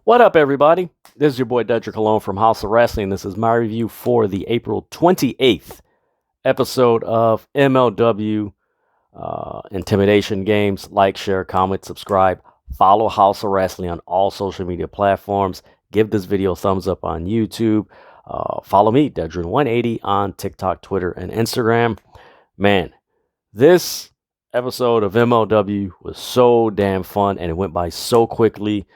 What up, everybody? This is your boy Dedrian Colon from House of Rasslin. This is my review for the April 28th episode of MLW Intimidation Games. Like, share, comment, subscribe. Follow House of Rasslin on all social media platforms. Give this video a thumbs up on YouTube. Follow me, Dedrian180, on TikTok, Twitter, and Instagram. Man, this episode of MLW was so damn fun, and it went by so quickly.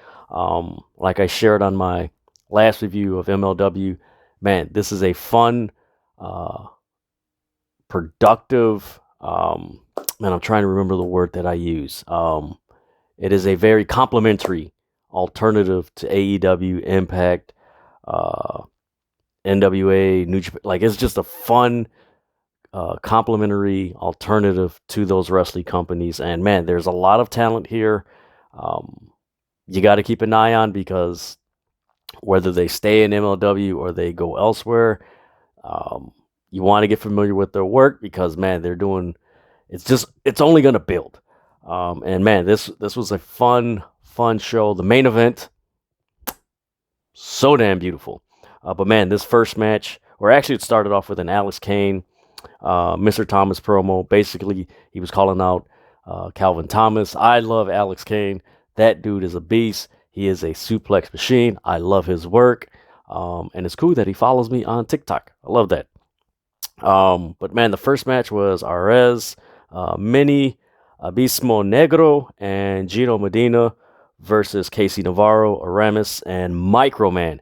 Like I shared on my last review of MLW, man, this is a fun, productive, man, I'm trying to remember the word that I use. It is a very complimentary alternative to AEW, Impact, NWA, New Japan. Like, it's just a fun, complimentary alternative to those wrestling companies. And man, there's a lot of talent here. You got to keep an eye on, because whether they stay in MLW or they go elsewhere, you want to get familiar with their work, because man, they're doing, it's only going to build. And man, this was a fun show. The main event, so damn beautiful. But man, this first match, or actually it started off with an Alex Kane, Mr. Thomas promo. Basically, he was calling out Calvin Thomas. I love Alex Kane. That dude is a beast. He is a suplex machine. I love his work. And it's cool that he follows me on TikTok. I love that. But man, the first match was Arez, Mini, Abismo Negro, and Gino Medina versus Casey Navarro, Aramis, and Microman.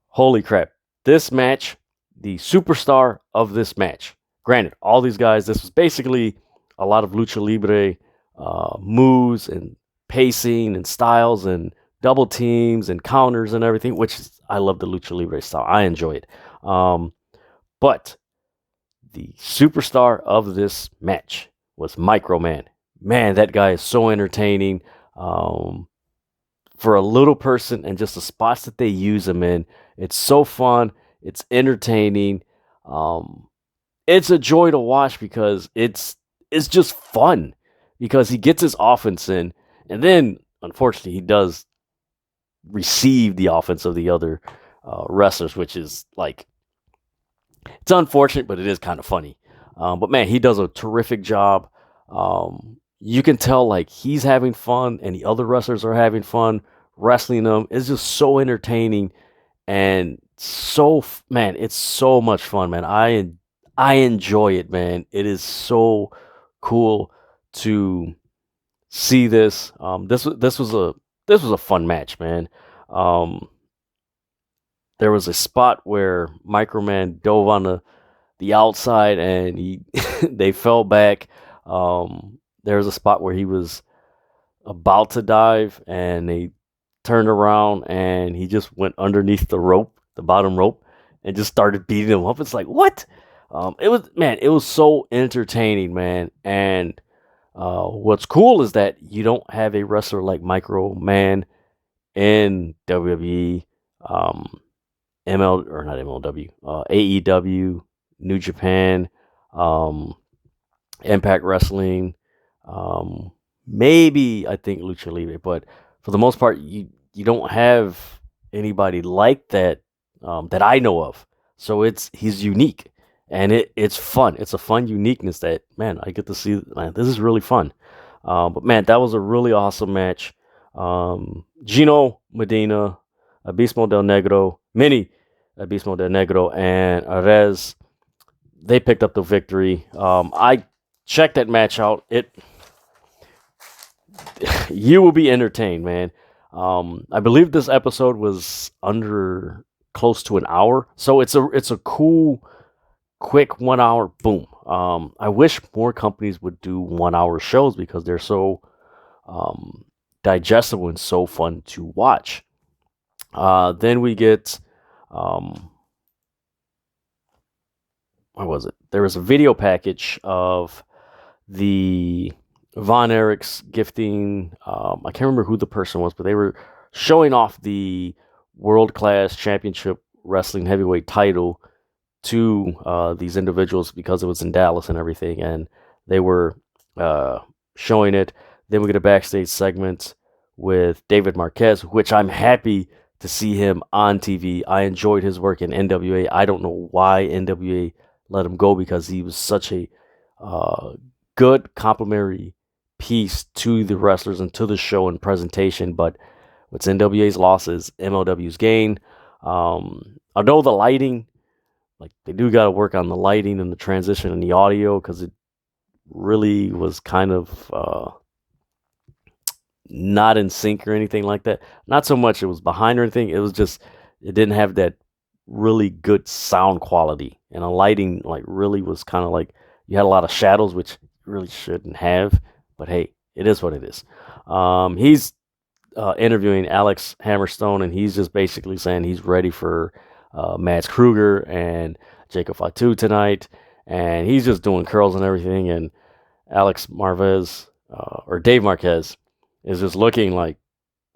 Holy crap. This match, the superstar of this match. Granted, all these guys, this was basically a lot of lucha libre moves and pacing and styles and double teams and counters and everything, which I love the lucha libre style. I enjoy it. But the superstar of this match was Microman. Man, that guy is so entertaining. For a little person, and just the spots that they use him in, it's so fun. It's entertaining. It's a joy to watch, because it's just fun, because he gets his offense in. And then, unfortunately, he does receive the offense of the other wrestlers, which is like, it's unfortunate, but it is kind of funny. But man, he does a terrific job. You can tell, like, he's having fun, and the other wrestlers are having fun wrestling them. It's just so entertaining, and so, man, it's so much fun, man. I enjoy it, man. It is so cool to see this. This was a fun match, man. There was a spot where Microman dove on the outside, and they fell back. There was a spot where he was about to dive, and they turned around, and he just went underneath the rope, the bottom rope, and just started beating him up. It's like, what? It was so entertaining, man. And what's cool is that you don't have a wrestler like Microman in WWE, AEW, New Japan, Impact Wrestling, maybe I think Lucha Libre, but for the most part, you don't have anybody like that that I know of. So he's unique. And it's fun. It's a fun uniqueness that, man, I get to see. Man, this is really fun. But man, that was a really awesome match. Gino Medina, Abismo del Negro, Mini Abismo del Negro, and Arez, they picked up the victory. I checked that match out. You will be entertained, man. I believe this episode was under close to an hour, so it's a cool, quick 1 hour boom. I wish more companies would do 1 hour shows, because they're so digestible and so fun to watch. Then we get what was it? There was a video package of the Von Erichs gifting. I can't remember who the person was, but they were showing off the World Class Championship Wrestling Heavyweight title to these individuals, because it was in Dallas and everything, and they were showing it. Then we get a backstage segment with David Marquez, which I'm happy to see him on TV. I enjoyed his work in NWA. I don't know why NWA let him go, because he was such a good complimentary piece to the wrestlers and to the show and presentation. But what's NWA's loss is MLW's gain. Although the lighting, like, they do got to work on the lighting and the transition and the audio, because it really was kind of not in sync or anything like that. Not so much it was behind or anything. It was just, it didn't have that really good sound quality. And the lighting, like, really was kind of like, you had a lot of shadows, which you really shouldn't have. But hey, it is what it is. He's interviewing Alex Hammerstone, and he's just basically saying he's ready for Mads Kruger and Jacob Fatu tonight. And he's just doing curls and everything. And Alex Marvez, or Dave Marquez, is just looking like,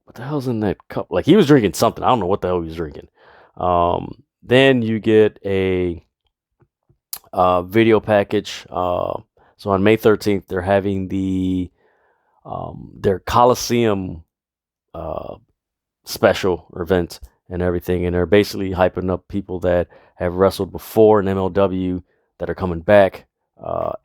what the hell's in that cup? Like, he was drinking something. I don't know what the hell he was drinking. Then you get a video package. So on May 13th, they're having their Coliseum special event and everything. And they're basically hyping up people that have wrestled before in MLW that are coming back.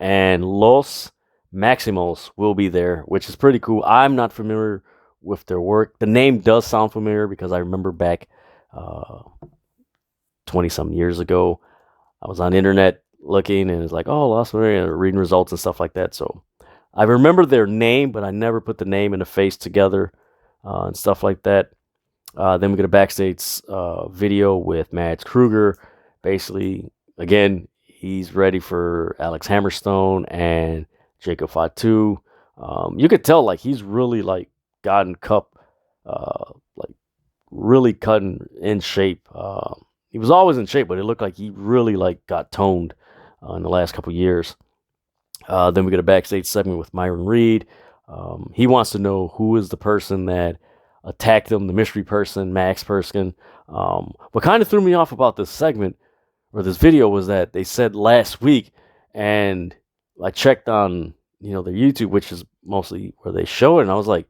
And Los Maximos will be there, which is pretty cool. I'm not familiar with their work. The name does sound familiar because I remember back 20-some years ago, I was on the internet looking, and it's like, oh, Los Maximos, reading results and stuff like that. So I remember their name, but I never put the name and the face together and stuff like that. Then we get a backstage video with Mads Kruger. Basically, again, he's ready for Alex Hammerstone and Jacob Fatu. You could tell, like, he's really, like, gotten like, really cutting in shape. He was always in shape, but it looked like he really, like, got toned in the last couple years. Then we get a backstage segment with Myron Reed. He wants to know who is the person that attacked him, the mystery person, Max Perskin. What kind of threw me off about this segment, or this video, was that they said last week, and I checked on, their YouTube, which is mostly where they show it, and I was like,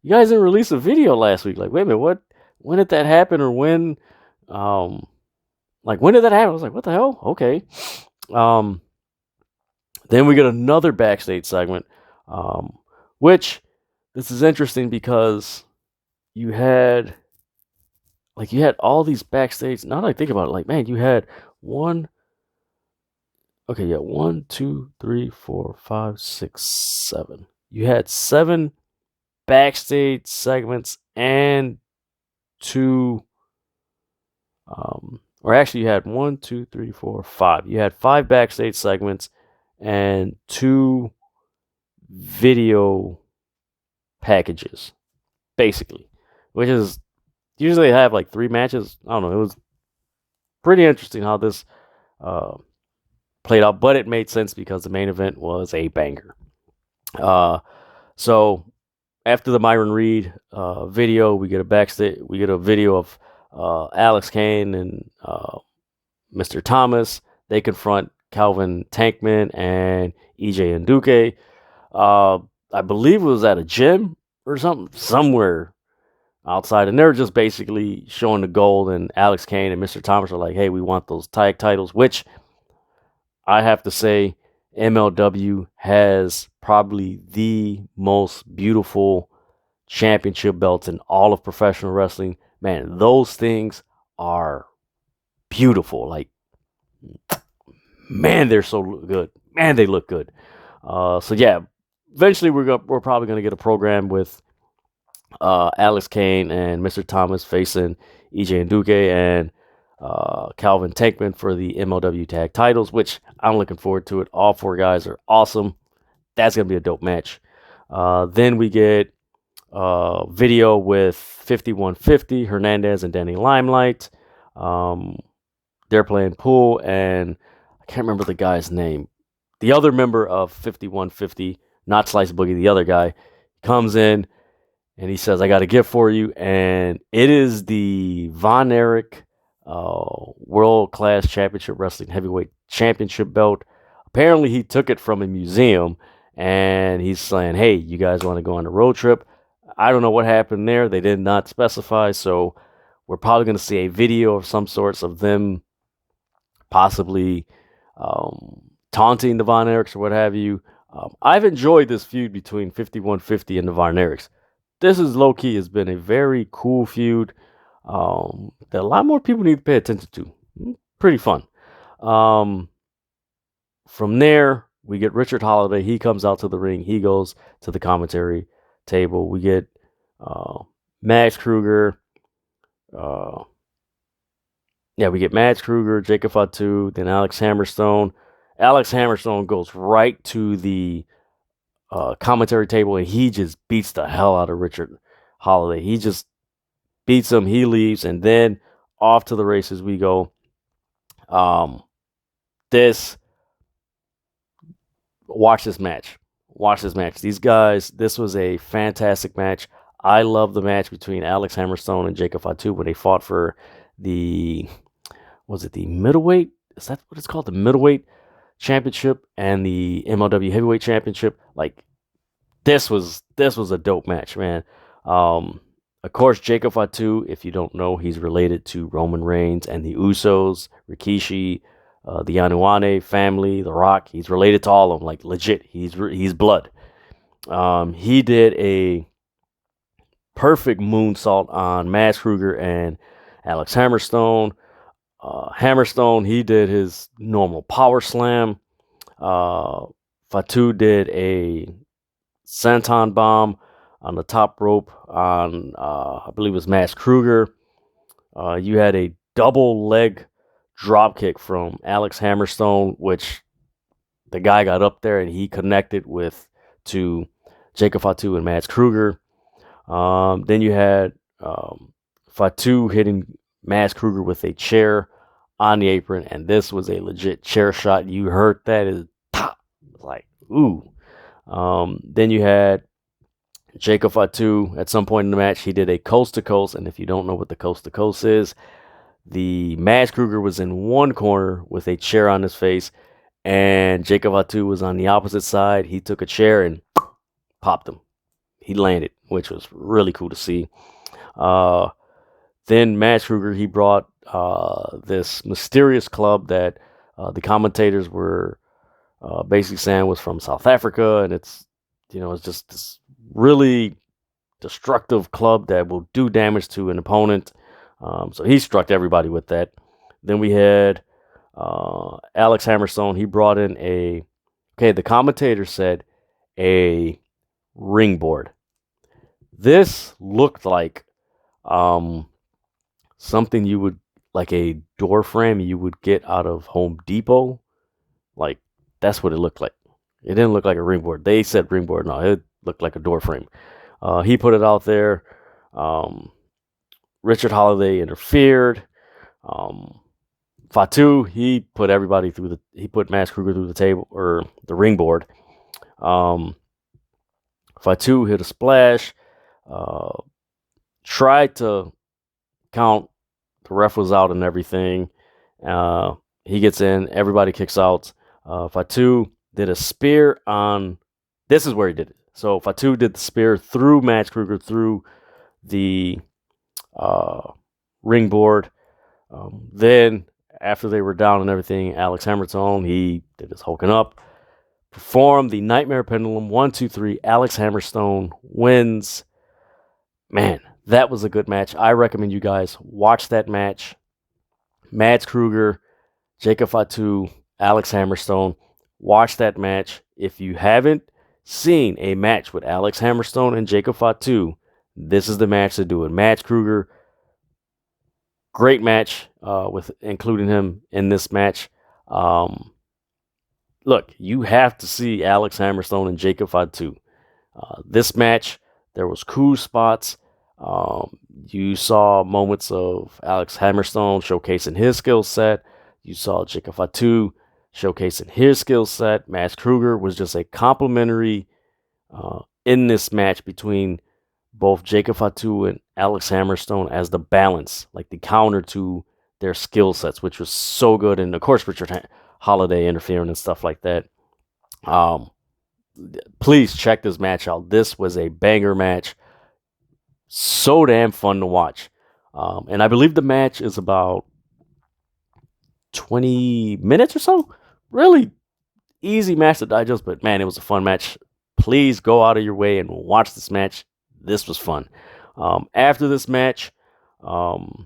you guys didn't release a video last week. Like, wait a minute, when did that happen? Or when did that happen? I was like, what the hell? Okay. Then we get another backstage segment, which, this is interesting because you had all these backstage. Now that I think about it, like, man, you had 1, 2, 3, 4, 5, 6, 7. You had 7 backstage segments and 2, or actually you had 1, 2, 3, 4, 5. You had 5 backstage segments and 2 video packages, basically, which is, usually they have like 3 matches. I don't know. It was pretty interesting how this played out, but it made sense because the main event was a banger. So after the Myron Reed video, we get a video of Alex Kane and Mr. Thomas. They confront Calvin Tankman and EJ Nduke. I believe it was at a gym or somewhere outside, and they're just basically showing the gold, and Alex Kane and Mr. Thomas are like, hey, we want those tag titles, which I have to say, MLW has probably the most beautiful championship belts in all of professional wrestling. Man, those things are beautiful. Like, man, they're so good. Man, they look good. So yeah, eventually we're probably gonna get a program with Alex Kane and Mr. Thomas facing EJ Nduke and Calvin Tankman for the MLW tag titles, which I'm looking forward to it. All 4 guys are awesome. That's gonna be a dope match. Then we get video with 5150, Hernandez and Danny Limelight. They're playing pool, and I can't remember the guy's name. The other member of 5150, not Slice Boogie, the other guy, comes in and he says, I got a gift for you. And it is the Von Erich World Class Championship Wrestling Heavyweight Championship belt. Apparently, he took it from a museum, and he's saying, hey, you guys want to go on a road trip? I don't know what happened there. They did not specify, so we're probably going to see a video of some sorts of them possibly taunting the Von Erichs or what have you. I've enjoyed this feud between 5150 and the Von Erichs. This is low-key has been a very cool feud that a lot more people need to pay attention to. Pretty fun. From there, we get Richard Holiday. He comes out to the ring. He goes to the commentary table. We get Max Kruger. We get Max Kruger, Jacob Fatu, then Alex Hammerstone. Alex Hammerstone goes right to the commentary table and he just beats the hell out of Richard Holiday. He just beats him. He leaves, and then off to the races we go. Watch this match. These guys, this was a fantastic match. I love the match between Alex Hammerstone and Jacob Fatu when they fought for the middleweight? Is that what it's called? The middleweight championship and the MLW heavyweight championship. Like, this was a dope match, man. Of course, Jacob Fatu, if you don't know, he's related to Roman Reigns and the Usos, Rikishi, the Yanuane family, The Rock. He's related to all of them, like legit. He's blood. He did a perfect moonsault on Max Kruger and Alex Hammerstone. Hammerstone, he did his normal power slam. Fatu did a senton bomb on the top rope on, I believe it was Max Kruger. You had a double leg drop kick from Alex Hammerstone, which the guy got up there and he connected to Jacob Fatu and Max Kruger. Then you had Fatu hitting Max Kruger with a chair on the apron, and this was a legit chair shot. You heard that is pop, like ooh. Then you had Jacob Fatu at some point in the match. He did a coast to coast, and if you don't know what the coast to coast is, the Max Kruger was in one corner with a chair on his face, and Jacob Fatu was on the opposite side. He took a chair and popped him. He landed, which was really cool to see. Then Max Kruger, he brought this mysterious club that the commentators were basically saying was from South Africa, and it's just this really destructive club that will do damage to an opponent. So he struck everybody with that. Then we had Alex Hammerstone. He brought in the commentator said a ring board. This looked like something you would, like a door frame you would get out of Home Depot. Like, that's what it looked like. It didn't look like a ring board. They said ring board. No, it looked like a door frame. He put it out there. Richard Holiday interfered. Fatu, he put Max Kruger through the table, or the ring board. Fatu hit a splash. Tried to count. The ref was out and everything. He gets in. Everybody kicks out. Fatu did a spear on... This is where he did it. So Fatu did the spear through Max Kruger, through the ring board. Then, after they were down and everything, Alex Hammerstone, he did his hulking up. Performed the Nightmare Pendulum. 1, 2, 3. Alex Hammerstone wins. Man, that was a good match. I recommend you guys watch that match. Max Kruger, Jacob Fatu, Alex Hammerstone. Watch that match. If you haven't seen a match with Alex Hammerstone and Jacob Fatu, this is the match to do it. Max Kruger, great match with including him in this match. Look, you have to see Alex Hammerstone and Jacob Fatu. This match, there was cool spots. You saw moments of Alex Hammerstone showcasing his skill set. You saw Jacob Fatu showcasing his skill set. Max Kruger was just a complimentary in this match between both Jacob Fatu and Alex Hammerstone as the balance, like the counter to their skill sets, which was so good. And of course, Richard Holiday interfering and stuff like that. Please check this match out. This was a banger match. So damn fun to watch. And I believe the match is about 20 minutes or so. Really easy match to digest, but man, it was a fun match. Please go out of your way and watch this match. This was fun. After this match, Alex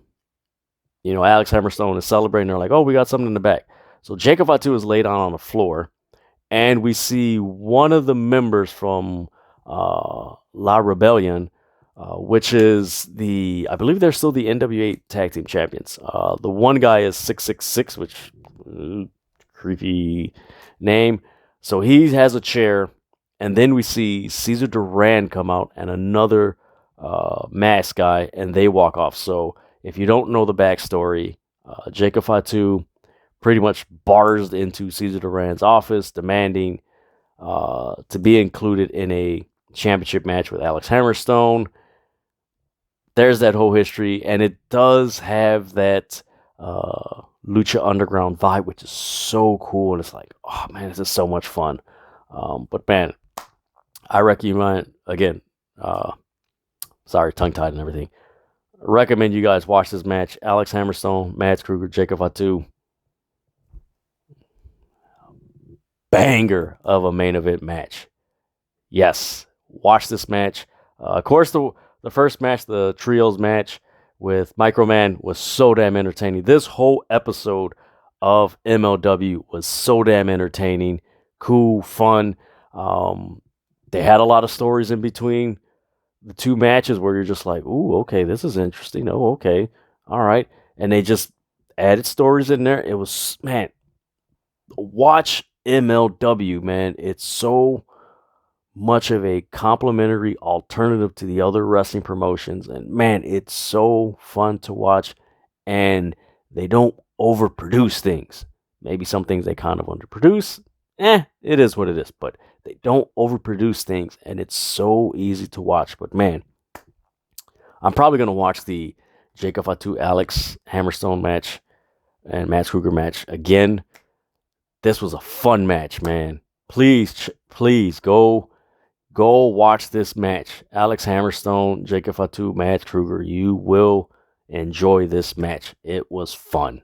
Hammerstone is celebrating. They're like, oh, we got something in the back. So Jacob Fatu is laid on the floor, and we see one of the members from La Rebellion, which is I believe they're still the NWA Tag Team Champions. The one guy is 666, which creepy name. So he has a chair, and then we see Cesar Duran come out and another mask guy, and they walk off. So if you don't know the backstory, Jacob Fatu pretty much barged into Cesar Duran's office, demanding to be included in a championship match with Alex Hammerstone. There's that whole history, and it does have that Lucha Underground vibe, which is so cool. And it's like, oh man, this is so much fun. But man, I recommend, again, sorry, tongue-tied and everything. I recommend you guys watch this match. Alex Hammerstone, Mads Kruger, Jacob Fatu. Banger of a main event match. Yes, watch this match. Of course, the first match, the trios match with Microman, was so damn entertaining. This whole episode of MLW was so damn entertaining, cool, fun. They had a lot of stories in between the two matches where you're just like, ooh, okay, this is interesting. Oh, okay, all right. And they just added stories in there. It was, man, watch MLW, man. It's so much of a complimentary alternative to the other wrestling promotions. And man, it's so fun to watch. And they don't overproduce things. Maybe some things they kind of underproduce. It is what it is. But they don't overproduce things. And it's so easy to watch. But man, I'm probably going to watch the Jacob Fatu Alex Hammerstone match and Mads Kruger match again. This was a fun match, man. Please go watch this match. Alex Hammerstone, Jacob Fatu, Mads Kruger. You will enjoy this match. It was fun.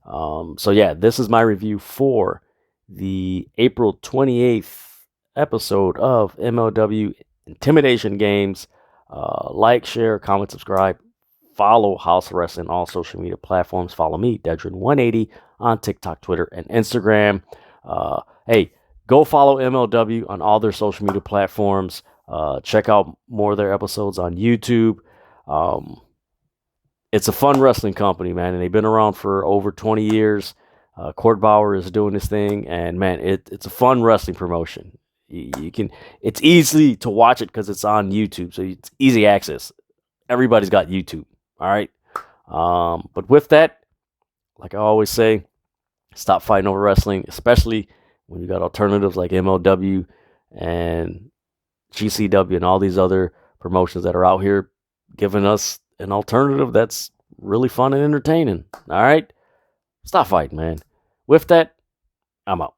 So yeah, this is my review for the April 28th episode of MLW Intimidation Games. Like, share, comment, subscribe. Follow House of Wrestling on all social media platforms. Follow me, Dedrian180, on TikTok, Twitter, and Instagram. Hey, go follow MLW on all their social media platforms. Check out more of their episodes on YouTube. It's a fun wrestling company, man, and they've been around for over 20 years. Court Bauer is doing this thing, and man, it's a fun wrestling promotion. It's easy to watch it because it's on YouTube, so it's easy access. Everybody's got YouTube. All right. But with that, like I always say, stop fighting over wrestling, especially when you got alternatives like MLW and GCW and all these other promotions that are out here giving us an alternative that's really fun and entertaining. All right. Stop fighting, man. With that, I'm out.